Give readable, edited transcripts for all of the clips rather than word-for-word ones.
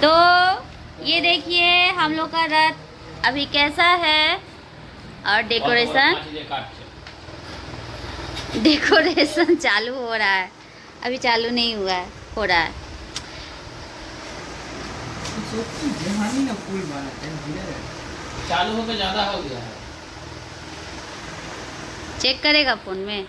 तो ये देखिए हम लोग का रथ अभी कैसा है और डेकोरेशन चालू हो रहा है। अभी चालू नहीं हुआ है, हो रहा है। चालू होकर ज्यादा हो गया है। चेक करेगा फोन में।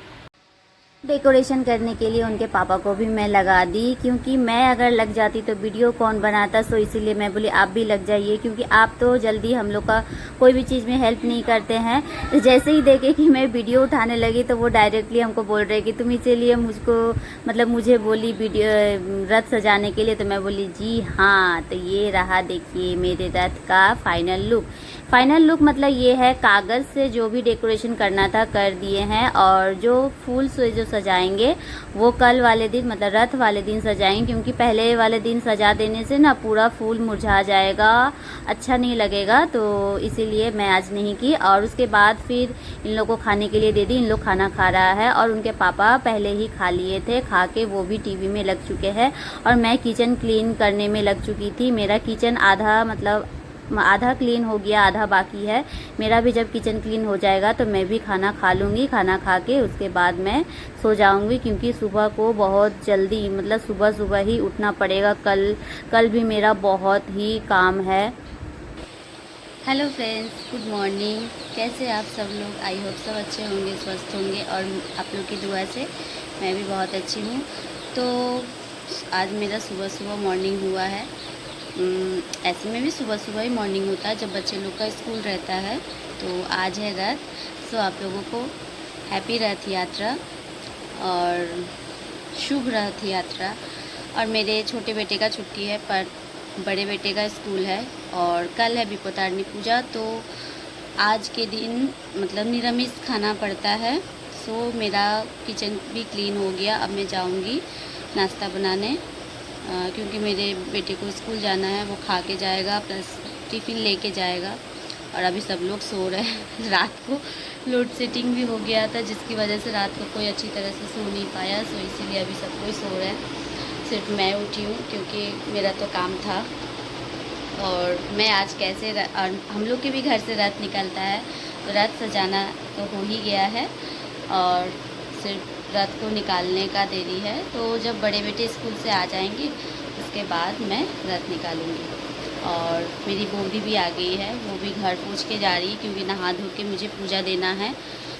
डेकोरेशन करने के लिए उनके पापा को भी मैं लगा दी, क्योंकि मैं अगर लग जाती तो वीडियो कौन बनाता। सो इसीलिए मैं बोली आप भी लग जाइए, क्योंकि आप तो जल्दी हम लोग का कोई भी चीज़ में हेल्प नहीं करते हैं। जैसे ही देखे कि मैं वीडियो उठाने लगी तो वो डायरेक्टली हमको बोल रहे कि तुम इसीलिए मुझे बोली वीडियो रथ सजाने के लिए। तो मैं बोली जी हाँ। तो ये रहा, देखिए मेरे रथ का फाइनल लुक मतलब ये है, कागज़ से जो भी डेकोरेशन करना था कर दिए हैं, और जो फूल से जो सजाएंगे वो कल वाले दिन मतलब रथ वाले दिन सजाएंगे, क्योंकि पहले वाले दिन सजा देने से ना पूरा फूल मुरझा जाएगा, अच्छा नहीं लगेगा। तो इसीलिए मैं आज नहीं की। और उसके बाद फिर इन लोगों को खाने के लिए दे दी। इन लोग खाना खा रहा है और उनके पापा पहले ही खा लिए थे। खा के वो भी टीवी में लग चुके हैं और मैं किचन क्लीन करने में लग चुकी थी। मेरा किचन आधा क्लीन हो गया, आधा बाकी है। मेरा भी जब किचन क्लीन हो जाएगा तो मैं भी खाना खा लूँगी। खाना खा के उसके बाद मैं सो जाऊँगी, क्योंकि सुबह को बहुत जल्दी मतलब सुबह ही उठना पड़ेगा। कल भी मेरा बहुत ही काम है। Hello friends, good morning. कैसे आप सब लोग? आई होप सब अच्छे होंगे, स्वस्थ होंगे, और आप लोग की दुआ से मैं भी बहुत अच्छी हूँ। तो आज मेरा सुबह मॉर्निंग हुआ है। ऐसे में भी सुबह ही मॉर्निंग होता है जब बच्चे लोग का स्कूल रहता है। तो आज है रथ। सो आप लोगों को हैप्पी रथ यात्रा और शुभ रथ यात्रा। और मेरे छोटे बेटे का छुट्टी है, पर बड़े बेटे का स्कूल है और कल है विपत्तारिणी पूजा। तो आज के दिन मतलब निरामिष खाना पड़ता है। सो मेरा किचन भी क्लीन हो गया। अब मैं जाऊंगी नाश्ता बनाने, क्योंकि मेरे बेटे को स्कूल जाना है। वो खा के जाएगा प्लस टिफ़िन लेके जाएगा। और अभी सब लोग सो रहे हैं। रात को लोड सेटिंग भी हो गया था, जिसकी वजह से रात को कोई अच्छी तरह से सो नहीं पाया। सो इसीलिए अभी सब कोई सो रहे हैं, सिर्फ मैं उठी हूँ, क्योंकि मेरा तो काम था। और मैं आज कैसे और हम लोग के भी घर से रथ निकलता है, तो रथ सजाना तो हो ही गया है और सिर्फ रथ को निकालने का देरी है। तो जब बड़े बेटे स्कूल से आ जाएंगे उसके बाद मैं रथ निकालूंगी। और मेरी बूढ़ी भी आ गई है, वो भी घर पूछ के जा रही है, क्योंकि नहा धो के मुझे पूजा देना है,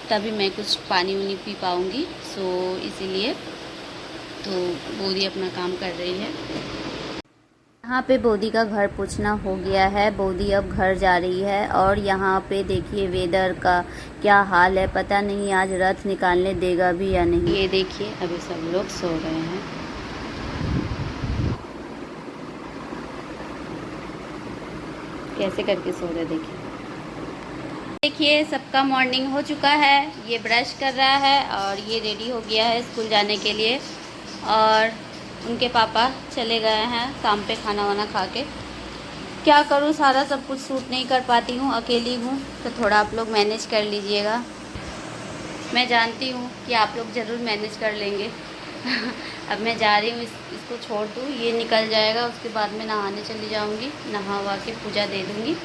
तभी मैं कुछ पानी उनी पी पाऊँगी। सो इसीलिए तो बूढ़ी अपना काम कर रही है। यहाँ पे बोदी का घर पूछना हो गया है। बोदी अब घर जा रही है। और यहाँ पे देखिए वेदर का क्या हाल है, पता नहीं आज रथ निकालने देगा भी या नहीं। ये देखिए अभी सब लोग सो रहे हैं। कैसे करके सो रहे देखिए सबका मॉर्निंग हो चुका है। ये ब्रश कर रहा है और ये रेडी हो गया है स्कूल जाने के लिए। और उनके पापा चले गए हैं शाम पे खाना वाना खा के। क्या करूँ, सारा सब कुछ सूट नहीं कर पाती हूँ, अकेली हूँ, तो थोड़ा आप लोग मैनेज कर लीजिएगा। मैं जानती हूँ कि आप लोग ज़रूर मैनेज कर लेंगे। अब मैं जा रही हूँ, इसको छोड़ दूँ, ये निकल जाएगा। उसके बाद मैं नहाने चली जाऊँगी, नहा वहा के पूजा दे दूँगी,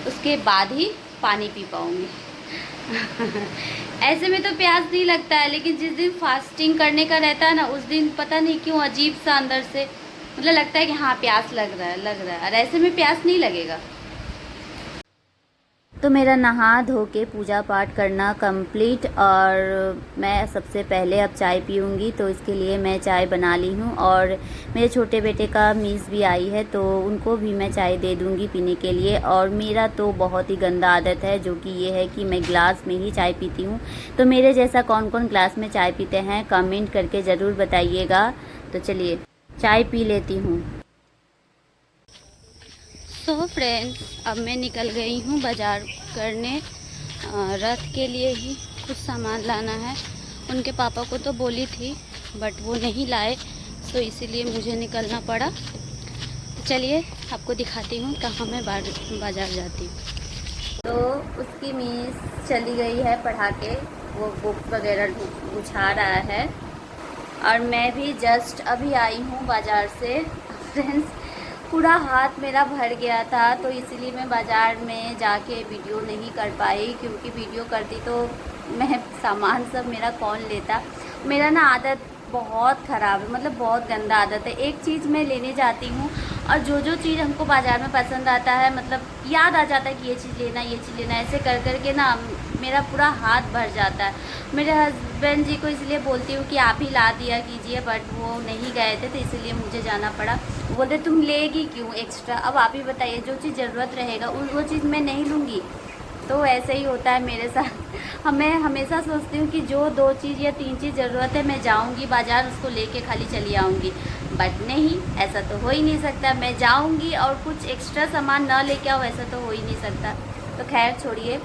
उसके बाद ही पानी पी पाऊँगी। ऐसे में तो प्यास नहीं लगता है, लेकिन जिस दिन फास्टिंग करने का रहता है ना, उस दिन पता नहीं क्यों अजीब सा अंदर से मतलब लगता है कि हाँ प्यास लग रहा है, और ऐसे में प्यास नहीं लगेगा। तो मेरा नहा धो के पूजा पाठ करना कंप्लीट, और मैं सबसे पहले अब चाय पीऊँगी। तो इसके लिए मैं चाय बना ली हूँ। और मेरे छोटे बेटे का मीस भी आई है, तो उनको भी मैं चाय दे दूँगी पीने के लिए। और मेरा तो बहुत ही गंदा आदत है, जो कि ये है कि मैं ग्लास में ही चाय पीती हूँ। तो मेरे जैसा कौन कौन ग्लास में चाय पीते हैं कमेंट करके ज़रूर बताइएगा। तो चलिए चाय पी लेती हूँ। तो फ्रेंड्स, अब मैं निकल गई हूँ बाज़ार करने। रथ के लिए ही कुछ सामान लाना है। उनके पापा को तो बोली थी बट वो नहीं लाए, तो इसीलिए मुझे निकलना पड़ा। तो चलिए आपको दिखाती हूँ कहाँ मैं बाज़ार जाती हूँ। तो उसकी मिस चली गई है पढ़ा के, वो बुक वगैरह गुछा रहा है। और मैं भी जस्ट अभी आई हूँ बाज़ार से। फ्रेंड्स, पूरा हाथ मेरा भर गया था, तो इसलिए मैं बाज़ार में जाके वीडियो नहीं कर पाई, क्योंकि वीडियो करती तो मैं सामान सब मेरा कौन लेता। मेरा ना आदत बहुत ख़राब है, मतलब बहुत गंदा आदत है। एक चीज़ मैं लेने जाती हूँ और जो चीज़ हमको बाज़ार में पसंद आता है, मतलब याद आ जाता है कि ये चीज़ लेना, ये चीज़ लेना, ऐसे कर कर के ना मेरा पूरा हाथ भर जाता है। मेरे हस्बैंड जी को इसलिए बोलती हूँ कि आप ही ला दिया कीजिए, बट वो नहीं गए थे तो इसलिए मुझे जाना पड़ा। बोलते तुम लेगी क्यों एक्स्ट्रा, अब आप ही बताइए, जो चीज़ ज़रूरत रहेगा वो चीज़ मैं नहीं लूँगी। तो ऐसे ही होता है मेरे साथ। मैं हमेशा सोचती हूँ कि जो 2 चीज़ या 3 चीज़ ज़रूरत है, मैं जाऊँगी बाज़ार उसको लेके खाली चली आऊँगी, बट नहीं, ऐसा तो हो ही नहीं सकता। मैं जाऊँगी और कुछ एक्स्ट्रा सामान ना लेके आऊँ, ऐसा तो हो ही नहीं सकता। तो खैर छोड़िए,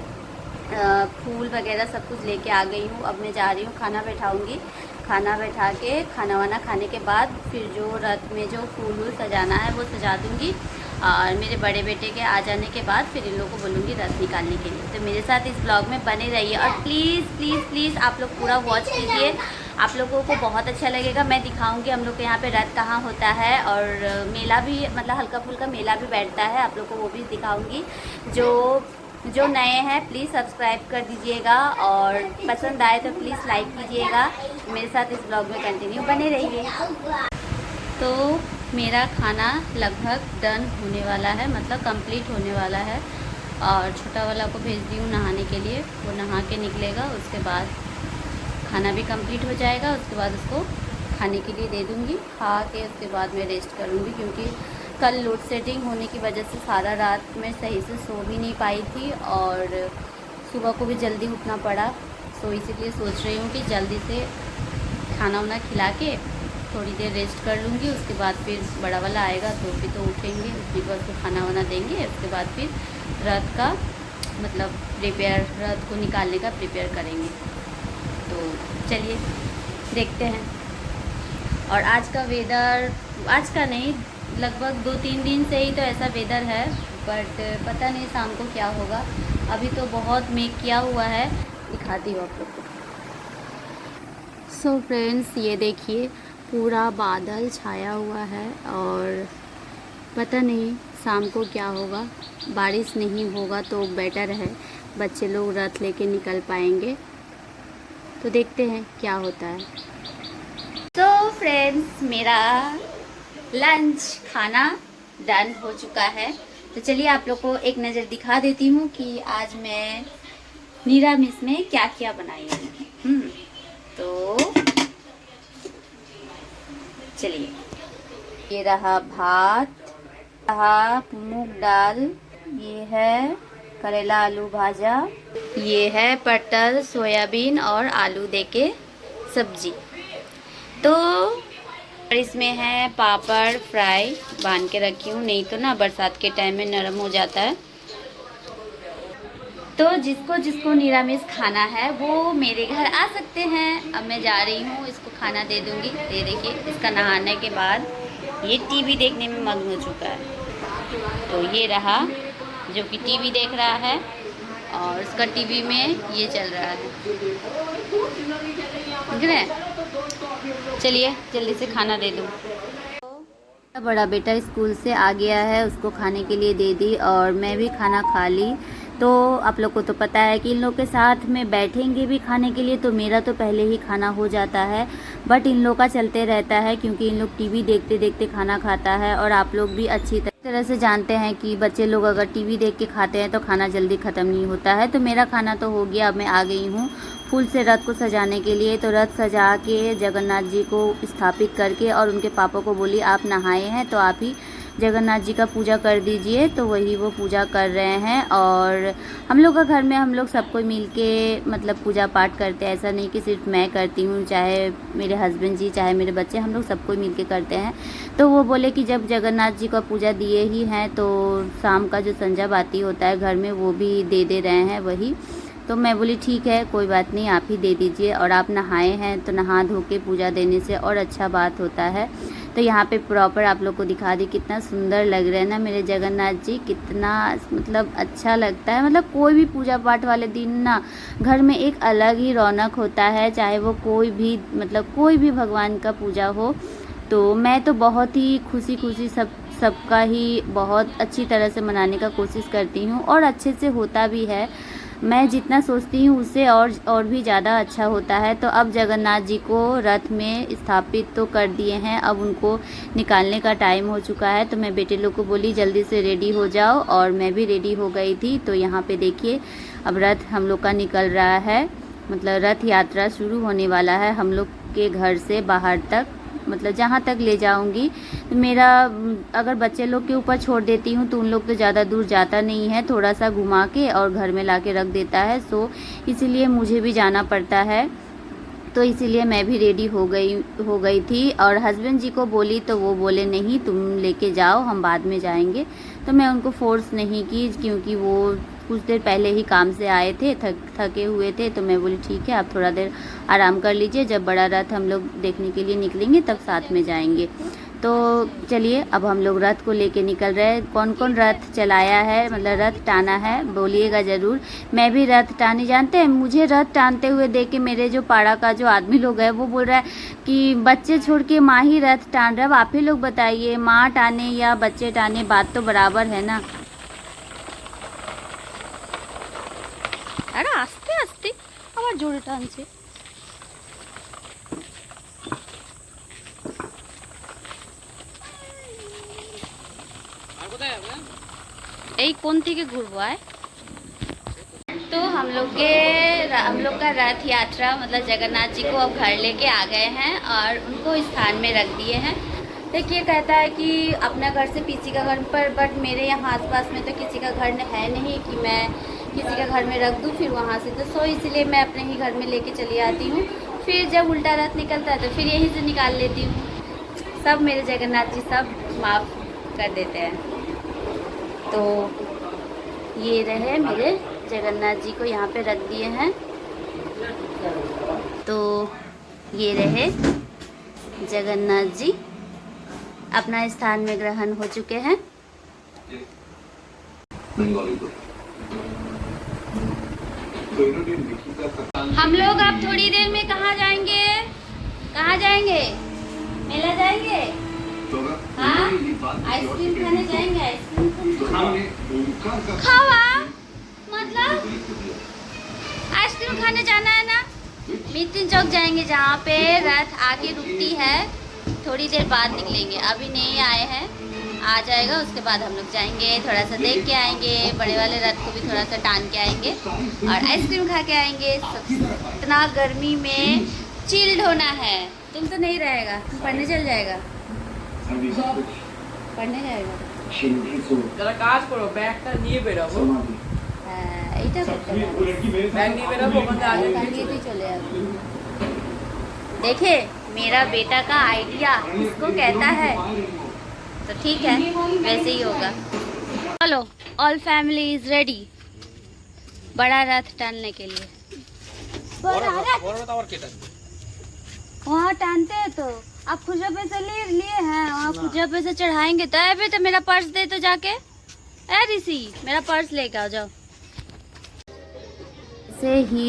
फूल वगैरह सब कुछ लेके आ गई हूँ। अब मैं जा रही हूँ, खाना बैठाऊँगी। खाना बैठा के खाना वाना खाने के बाद फिर जो रथ में जो फूल सजाना है वो सजा दूँगी, और मेरे बड़े बेटे के आ जाने के बाद फिर इन लोगों को बोलूँगी रथ निकालने के लिए। तो मेरे साथ इस ब्लॉग में बने रहिए, और प्लीज़ प्लीज़ प्लीज़ आप लोग पूरा वॉच कीजिए, आप लोगों को बहुत अच्छा लगेगा। मैं दिखाऊंगी हम लोग के यहाँ पे रथ कहाँ होता है, और मेला भी, मतलब हल्का फुल्का मेला भी बैठता है, आप लोग को वो भी दिखाऊंगी। जो नए हैं प्लीज़ सब्सक्राइब कर दीजिएगा, और पसंद आए तो प्लीज़ लाइक कीजिएगा। मेरे साथ इस ब्लॉग में कंटिन्यू बने रहिए। तो मेरा खाना लगभग डन होने वाला है, मतलब कंप्लीट होने वाला है, और छोटा वाला को भेज दी हूँ नहाने के लिए। वो नहा के निकलेगा, उसके बाद खाना भी कंप्लीट हो जाएगा। उसके बाद उसको खाने के लिए दे दूँगी, खा के उसके बाद मैं रेस्ट करूँगी, क्योंकि कल लोड शेडिंग होने की वजह से सारा रात मैं सही से सो भी नहीं पाई थी, और सुबह को भी जल्दी उठना पड़ा। सो इसीलिए सोच रही हूँ कि जल्दी से खाना वाना खिला के थोड़ी देर रेस्ट कर लूँगी। उसके बाद फिर बड़ा वाला आएगा तो भी तो उठेंगे, उठने के बाद उसको खाना वाना देंगे। उसके बाद फिर रथ का मतलब प्रिपेयर, रथ को निकालने का प्रिपेयर करेंगे। तो चलिए देखते हैं। और आज का वेदर, आज का नहीं, लगभग 2-3 दिन से ही तो ऐसा वेदर है, बट पता नहीं शाम को क्या होगा। अभी तो बहुत मेघ किया हुआ है, दिखाती हूँ आप लोग को। सो फ्रेंड्स, ये देखिए पूरा बादल छाया हुआ है, और पता नहीं शाम को क्या होगा। बारिश नहीं होगा तो बेटर है, बच्चे लोग रथ लेके निकल पाएंगे। तो देखते हैं क्या होता है। तो फ्रेंड्स, मेरा लंच खाना डन हो चुका है। तो चलिए आप लोग को एक नज़र दिखा देती हूँ कि आज मैं निरामिष में क्या क्या बनाई हूँ। तो चलिए, ये रहा भात, रहा मूंग दाल, ये है करेला आलू भाजा, ये है पटल सोयाबीन और आलू देके सब्जी। तो और इसमें है पापड़ फ्राई बांध के रखी हूँ, नहीं तो ना बरसात के टाइम में नरम हो जाता है। तो जिसको जिसको निरामिष खाना है वो मेरे घर आ सकते हैं। अब मैं जा रही हूँ, इसको खाना दे दूँगी। ये देखिए, इसका नहाने के बाद ये टीवी देखने में मग्न हो चुका है। तो ये रहा जो कि टीवी देख रहा है, और इसका टीवी में ये चल रहा है, ठीक है। चलिए जल्दी से खाना दे दूँ। बड़ा बेटा स्कूल से आ गया है, उसको खाने के लिए दे दी, और मैं भी खाना खा ली। तो आप लोग को तो पता है कि इन लोग के साथ में बैठेंगे भी खाने के लिए, तो मेरा तो पहले ही खाना हो जाता है, बट इन लोग का चलते रहता है, क्योंकि इन लोग टीवी देखते देखते खाना खाता है। और आप लोग भी अच्छी तरह से जानते हैं कि बच्चे लोग अगर टीवी देख के खाते हैं तो खाना जल्दी ख़त्म नहीं होता है। तो मेरा खाना तो हो गया। अब मैं आ गई हूँ फूल से रथ को सजाने के लिए। तो रथ सजा के जगन्नाथ जी को स्थापित करके, और उनके पापा को बोली आप नहाए हैं तो आप ही जगन्नाथ जी का पूजा कर दीजिए। तो वही वो पूजा कर रहे हैं, और हम लोग का घर में हम लोग सबको मिल के मतलब पूजा पाठ करते हैं। ऐसा नहीं कि सिर्फ मैं करती हूँ, चाहे मेरे हस्बैंड जी चाहे मेरे बच्चे, हम लोग सबको मिल के करते हैं। तो वो बोले कि जब जगन्नाथ जी का पूजा दिए ही हैं तो शाम का जो संजा बाती होता है घर में वो भी दे रहे हैं वही। तो मैं बोली ठीक है, कोई बात नहीं, आप ही दे दीजिए। और आप नहाए हैं तो नहा धो के पूजा देने से और अच्छा बात होता है। तो यहाँ पे प्रॉपर आप लोग को दिखा दी, कितना सुंदर लग रहे हैं ना मेरे जगन्नाथ जी, कितना मतलब अच्छा लगता है। मतलब कोई भी पूजा पाठ वाले दिन ना घर में एक अलग ही रौनक होता है, चाहे वो कोई भी मतलब कोई भी भगवान का पूजा हो। तो मैं तो बहुत ही खुशी खुशी सबका ही बहुत अच्छी तरह से मनाने का कोशिश करती हूँ और अच्छे से होता भी है। मैं जितना सोचती हूँ उससे और भी ज़्यादा अच्छा होता है। तो अब जगन्नाथ जी को रथ में स्थापित तो कर दिए हैं, अब उनको निकालने का टाइम हो चुका है। तो मैं बेटे लोग को बोली जल्दी से रेडी हो जाओ, और मैं भी रेडी हो गई थी। तो यहाँ पे देखिए अब रथ हम लोग का निकल रहा है, मतलब रथ यात्रा शुरू होने वाला है हम लोग के घर से बाहर तक, मतलब जहाँ तक ले जाऊंगी। मेरा अगर बच्चे लोग के ऊपर छोड़ देती हूँ तो उन लोग तो ज़्यादा दूर जाता नहीं है, थोड़ा सा घुमा के और घर में ला के रख देता है। सो इसीलिए मुझे भी जाना पड़ता है, तो इसीलिए मैं भी रेडी हो गई थी। और हस्बैंड जी को बोली तो वो बोले नहीं तुम लेके जाओ, हम बाद में जाएंगे। तो मैं उनको फोर्स नहीं की, क्योंकि वो कुछ देर पहले ही काम से आए थे, थके हुए थे। तो मैं बोली ठीक है आप थोड़ा देर आराम कर लीजिए, जब बड़ा रथ हम लोग देखने के लिए निकलेंगे तब साथ में जाएंगे। तो चलिए अब हम लोग रथ को लेके निकल रहे हैं। कौन कौन रथ चलाया है, मतलब रथ टाना है, बोलिएगा ज़रूर। मैं भी रथ टानी, जानते हैं मुझे रथ टानते हुए देख के मेरे जो पाड़ा का जो आदमी लोग है वो बोल रहा है कि बच्चे छोड़ के माँ ही रथ टान रहा है। अब आप ही लोग बताइए, माँ टाने या बच्चे टाने, बात तो बराबर है ना। अरे आस्ते आस्ते আবার জোরে টানছে। এই কোন থেকে ঘুরবো আয়। तो हम लोग का रथ यात्रा मतलब जगन्नाथ जी को अब घर लेके आ गए हैं और उनको स्थान में रख दिए हैं। देखिए कहता है कि अपना घर से किसी का घर पर, बट मेरे यहाँ आसपास में तो किसी का घर है नहीं कि मैं किसी का घर में रख दूँ फिर वहाँ से, तो इसलिए मैं अपने ही घर में लेके चली आती हूँ। फिर जब उल्टा रथ निकलता है तो फिर यहीं से निकाल लेती हूँ। सब मेरे जगन्नाथ जी सब माफ़ कर देते हैं। तो ये रहे मेरे जगन्नाथ जी को यहाँ पे रख दिए हैं। तो ये रहे जगन्नाथ जी अपना स्थान में ग्रहण हो चुके हैं। हम लोग अब थोड़ी देर में कहाँ जाएंगे, कहाँ जाएंगे, मेला जाएंगे, हाँ आइसक्रीम खाने जाएंगे। आइसक्रीम खावा मतलब आइसक्रीम खाने जाना है ना। मितिन चौक जाएंगे जहाँ पे रथ आके रुकती है, थोड़ी देर बाद निकलेंगे, अभी नहीं आए हैं, आ जाएगा उसके बाद हम लोग जाएंगे, थोड़ा सा देख के आएंगे, बड़े वाले रथ को भी थोड़ा सा टान के आएंगे और आइसक्रीम खा के आएंगे। इतना गर्मी में चिल्ड होना है। तुम तो नहीं रहेगा, तुम पढ़ने चल जाएगा, पढ़ने जाएगा। যারা কাজ করো ব্যাগটা নিয়ে বেরোবো, হ্যাঁ এইটা করতে হবে, ব্যাগ নিয়ে বেরোবো ওখানে আগে টাঙিয়ে দিয়ে চলে যাবে। देखे मेरा बेटा का आइडिया इसको कहता है, तो ठीक है वैसे ही होगा। चलो ऑल फैमिली इज रेडी बड़ा रथ टानने के लिए। वहाँ टानते हैं तो आप खुजरा पे से लिए हैं, वहाँ खुजरा पे से चढ़ाएंगे। तो अभी तो मेरा पर्स दे तो जाके, ए ऋषि मेरा पर्स लेके आ जाओ। से ही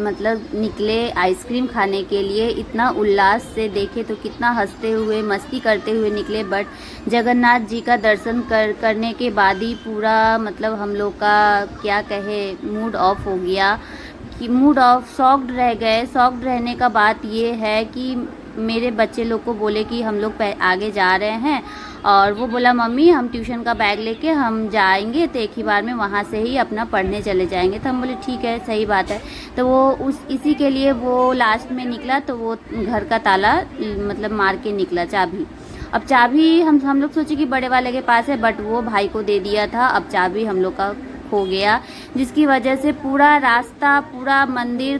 मतलब निकले आइसक्रीम खाने के लिए, इतना उल्लास से देखे तो कितना हंसते हुए मस्ती करते हुए निकले। बट जगन्नाथ जी का दर्शन करने के बाद ही पूरा मतलब हम लोग का क्या कहे मूड ऑफ हो गया, कि मूड ऑफ शॉक्ड रह गए। शॉक्ड रहने का बात ये है कि मेरे बच्चे लोग को बोले कि हम लोग आगे जा रहे हैं, और वो बोला मम्मी हम ट्यूशन का बैग लेके हम जाएंगे, तो एक ही बार में वहाँ से ही अपना पढ़ने चले जाएंगे। तो हम बोले ठीक है सही बात है। तो वो इसी के लिए वो लास्ट में निकला, तो वो घर का ताला मतलब मार के निकला, चाबी। अब चाबी हम लोग सोचे कि बड़े वाले के पास है, बट वो भाई को दे दिया था। अब चाबी हम लोग का खो गया, जिसकी वजह से पूरा रास्ता पूरा मंदिर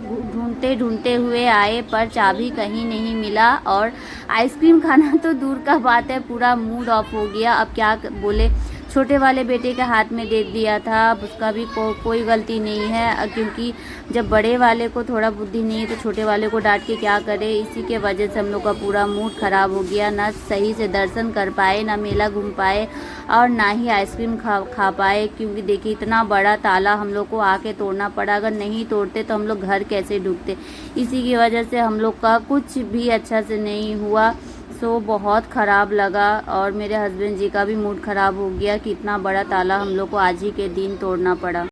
ढूंढते हुए आए, पर चाबी कहीं नहीं मिला। और आइसक्रीम खाना तो दूर का बात है, पूरा मूड ऑफ हो गया। अब क्या बोले, छोटे वाले बेटे के हाथ में दे दिया था, अब उसका भी कोई गलती नहीं है, क्योंकि जब बड़े वाले को थोड़ा बुद्धि नहीं है तो छोटे वाले को डांट के क्या करे। इसी के वजह से हम लोग का पूरा मूड ख़राब हो गया, ना सही से दर्शन कर पाए, ना मेला घूम पाए, और ना ही आइसक्रीम खा पाए। क्योंकि देखिए इतना बड़ा ताला हम लोग को आके तोड़ना पड़ा, अगर नहीं तोड़ते तो हम लोग घर कैसे ढूंढते। इसी की वजह से हम लोग का कुछ भी अच्छा से नहीं हुआ। सो बहुत ख़राब लगा और मेरे हस्बैंड जी का भी मूड ख़राब हो गया कि इतना बड़ा ताला हम लोग को आज ही के दिन तोड़ना पड़ा।